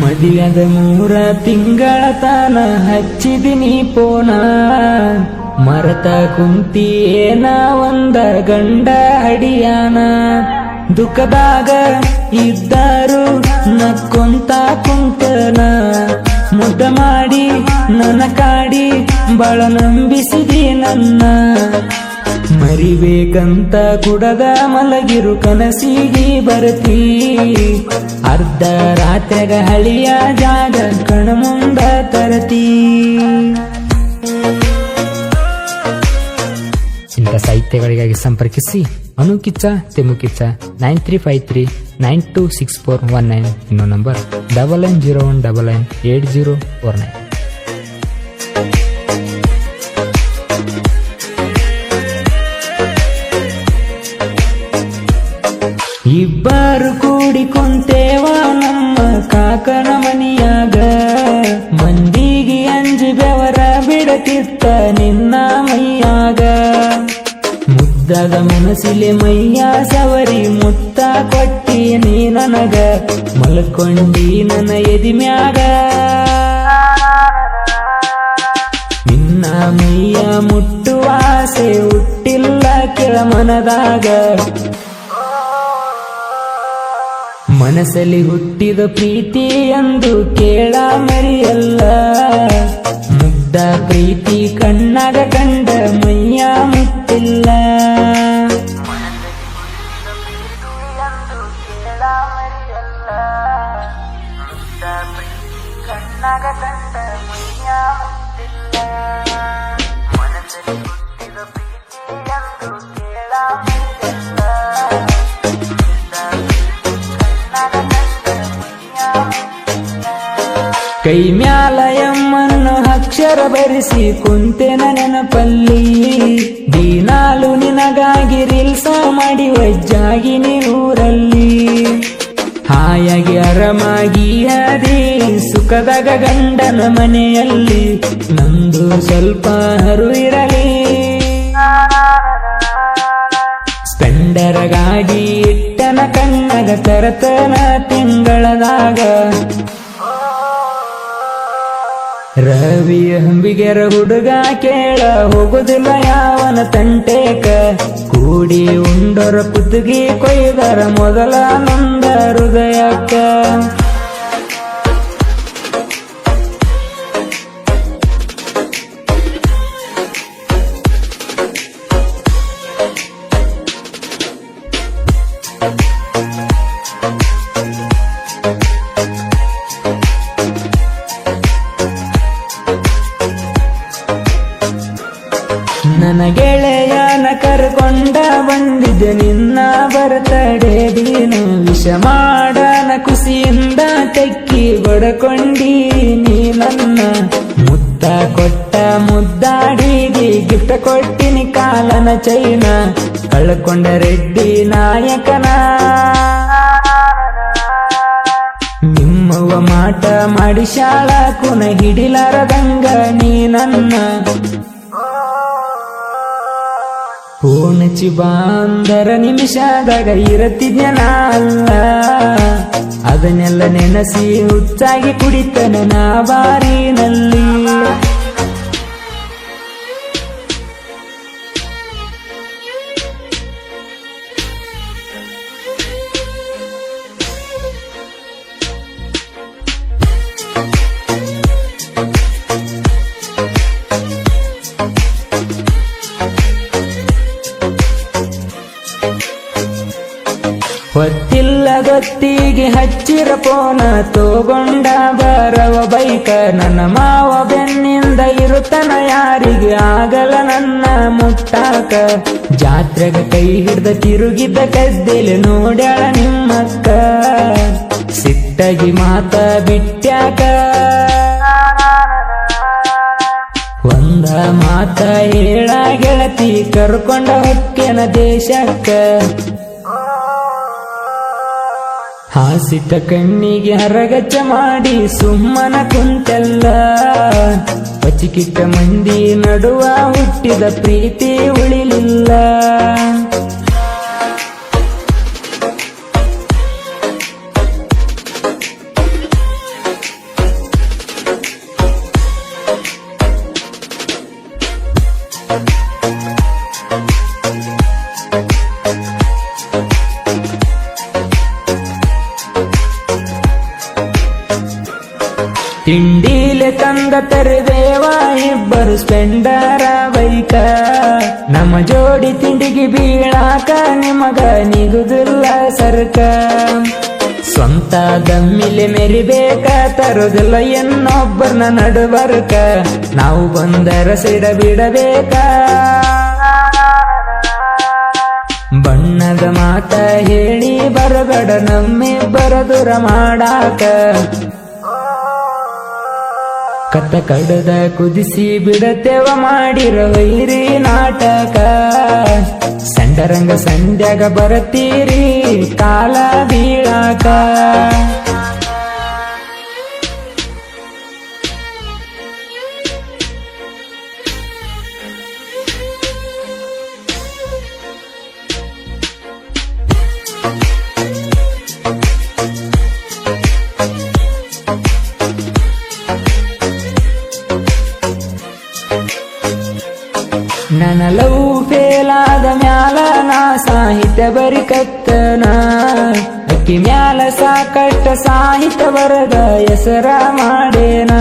ಮದಿಯದ 3 ತಿಂಗಳ ತಾನ ಹಚ್ಚಿದಿನಿ ಪೋನ, ಮರತ ಕುಂತಿ ಏನ ಒಂದ ಗಂಡ ಹಡಿಯಾನ. ದುಃಖದಾಗ ಇದ್ದಾರು ನಕ್ಕೊಂತ ಕುಂತನ, ಮುದ್ದ ಮಾಡಿ ನನ್ನ ಕಾಡಿ ಬಾಳ ನಂಬಿಸಿದಿ ನನ್ನ. ಮರಿಬೇಕಂತ ಕುಡದ ಮಲಗಿರು ಕನಸಿಗೆ ಬರ್ತೀ, ಅರ್ಧ ರಾತ್ರಿಗ ಹಳಿಯ ಜಾಗ ಕಣ್ಮುಂದ ತರತೀ. ಇಂಥ ಸಾಹಿತ್ಯಗಳಿಗಾಗಿ ಸಂಪರ್ಕಿಸಿ ಅನುಕಿಚ್ಚ ತೆಮುಕಿಚ್ಚ 9353926419. ಇನ್ನೊ ನಂಬರ್ 9901998049. ಇಬ್ಬರು ಕೂಡಿ ಕುಂತೇವ ನಮ್ಮ ಕಾಕನ ಮನಿಯಾಗ, ಮಂದಿಗೆ ಅಂಜಿ ಬೆವರ ಬಿಡತಿತ್ತ ನಿನ್ನ ಮೈಯಾಗ. ಮುದ್ದದ ಮನಸ್ಸಿಲೆ ಮೈಯ ಸವರಿ ಮುತ್ತ ಕೊಟ್ಟಿ ನೀ ನನಗ, ಮಲ್ಕೊಂಡಿ ನನ್ನ ಎದಿಮ್ಯಾಗ. ನಿನ್ನ ಮೈಯ ಮುಟ್ಟುವ ಆಸೆ ಹುಟ್ಟಿಲ್ಲ ಕೆಳ ಮನದಾಗ, ಮನಸ್ಸಲ್ಲಿ ಹುಟ್ಟಿದ ಪ್ರೀತಿ ಎಂದು ಕೇಳ ಮರಿಯಲ್ಲ. ಮುಗ್ಧ ಪ್ರೀತಿ ಕಣ್ಣಾಗ ಕಂಡ ಮೈಯ ಮುಟ್ಟಿಲ್ಲ. ಕೈ ಮ್ಯಾಲ ಎಮ್ಮನ್ನು ಅಕ್ಷರ ಬರೆಸಿ ಕುಂತೆನ ನೆನಪಲ್ಲಿ, ದಿನಾಲು ನಿನಗಾಗಿ ರೀಲ್ಸ ಮಾಡಿ ವಜ್ಜಾಗಿ ನೀರಲ್ಲಿ. ಹಾಯಾಗಿ ಆರಾಮಾಗಿ ಅದೇ ಸುಖದಾಗ ಗಂಡನ ಮನೆಯಲ್ಲಿ, ನಂದು ಸ್ವಲ್ಪ ಹರು ಇರಲಿ. ಸ್ಪೆಂಡರ್ಗಾಗಿ ಇಟ್ಟನ ಕಣ್ಣಗ ತರತನ ತಿಂಗಳದಾಗ, ರವಿ ಹಂಬಿಗೆರ ಹುಡುಗ ಕೇಳ ಹೋಗುದಿಲ್ಲ ಯಾವನ ತಂಟೇಕ. ಕೂಡಿ ಉಂಡರ ಕುತ್ತಿಗೆ ಕೊಯ್ದರ ಮೊದಲ ನೊಂದ ಹೃದಯಕ್ಕ. ನನ್ನ ಗೆಳೆಯನ ಕರ್ಕೊಂಡ ಬಂದಿದ್ದೆ ನಿನ್ನ ಬರ್ತಡೆ ದಿನ, ವಿಷ ಮಾಡನ ಖುಷಿಯಿಂದ ತೆಕ್ಕಿ ಬಡಕೊಂಡಿ ನೀ ನನ್ನ. ಮುತ್ತ ಕೊಟ್ಟ ಮುದ್ದಾಡಿಗೆ ಗಿಫ್ಟ್ ಕೊಟ್ಟಿನಿ ಕಾಲನ ಚೈನ, ಕಳ್ಕೊಂಡ ರೆಡ್ಡಿ ನಾಯಕನ. ನಿಮ್ಮವ್ವ ಮಾಟ ಮಾಡಿ ಶಾಳ ಕುನ ಹಿಡಿಲಾರದಂಗ ನೀ ನನ್ನ. ಫೋನ್ ಹಚ್ಚಿ ಬಾಂದರ ನಿಮಿಷದಾಗ ಇರತಿದ್ನ ಅಲ್ಲ, ಅದನ್ನೆಲ್ಲ ನೆನಸಿ ಹುಚ್ಚಾಗಿ ಕುಡಿತನ ನಾ ಬಾರಿನಲ್ಲಿ. ಹೊತ್ತಿಲ್ಲ ಗೊತ್ತಿಗೆ ಹಚ್ಚಿರ ಪೋನ ತಗೊಂಡ ಬರವ ಬೈಕ. ನನ್ನ ಮಾವ ಬೆನ್ನಿಂದ ಇರುತ್ತನ ಯಾರಿಗೆ ಆಗಲ್ಲ ನನ್ನ ಮುಟ್ಟಾಕ. ಜಾತ್ರೆಗ ಕೈ ಹಿಡ್ದ ತಿರುಗಿದ್ದ ಕದ್ದೆಲೆ ನೋಡ್ಯಾಳ ನಿಮ್ಮಕ್ಕ, ಸಿಟ್ಟಾಗಿ ಮಾತ ಬಿಟ್ಟ್ಯಾಕ. ಒಂದ ಮಾತ ಹೇಳ ಗೆಳತಿ ಕರ್ಕೊಂಡ ಹೊಕ್ಕೆನ ದೇಶಕ್ಕ. ಹಾಸಿಟ್ಟ ಕಣ್ಣಿಗೆ ಹರಗಚ್ಚ ಮಾಡಿ ಸುಮ್ಮನ ಕುಂತಲ್ಲ, ಪಚಿಕಿಟ್ಟ ಮಂದಿ ನಡುವ ಹುಟ್ಟಿದ ಪ್ರೀತಿ ಉಳಿಲಿಲ್ಲ. ತಂದ ತರುವೇವ ಇಬ್ಬರು ಸ್ಪೆಂಡರ ಬೈಕ ನಮ್ಮ ಜೋಡಿ ತಿಂಡಿಗೆ ಬೀಳಾಕ ನಿಮಗ ನಿಗುದಿಲ್ಲ ಸರ್ಕ ಸ್ವಂತ ದಮ್ಮಿಲೆ ಮೆರಿಬೇಕ ತರುದಿಲ್ಲ ಇನ್ನೊಬ್ಬರನ್ನ ನಡುಬರ್ಕ ನಾವು ಬಂದರ ಸಿಡ ಬಿಡಬೇಕ ಬಣ್ಣದ ಮಾತ ಹೇಳಿ ಬರಬೇಡ ನಮ್ಮಿಬ್ಬರ ದೂರ ಮಾಡಾಕ ಕತ್ತ ಕಡದ ಕುದಿಸಿ ಬಿಡತೇವ ಮಾಡಿರೋ ವೈರಿ ನಾಟಕ ಸಂಡರಂಗ ಸಂಧ್ಯಾಗ ಬರತೀರಿ ಕಾಲ ಬೀಳಾಕ ನನ್ನ ಲವ್ ಫೇಲಾದ ಮ್ಯಾಲ ನಾ ಸಾಹಿತ್ಯ ಬರಿಕತ್ತನ ಅಕ್ಕಿ ಮ್ಯಾಲ ಸಾಕಟ್ಟ ಸಾಹಿತ್ಯ ಬರದ ಹೆಸರ ಮಾಡೇನ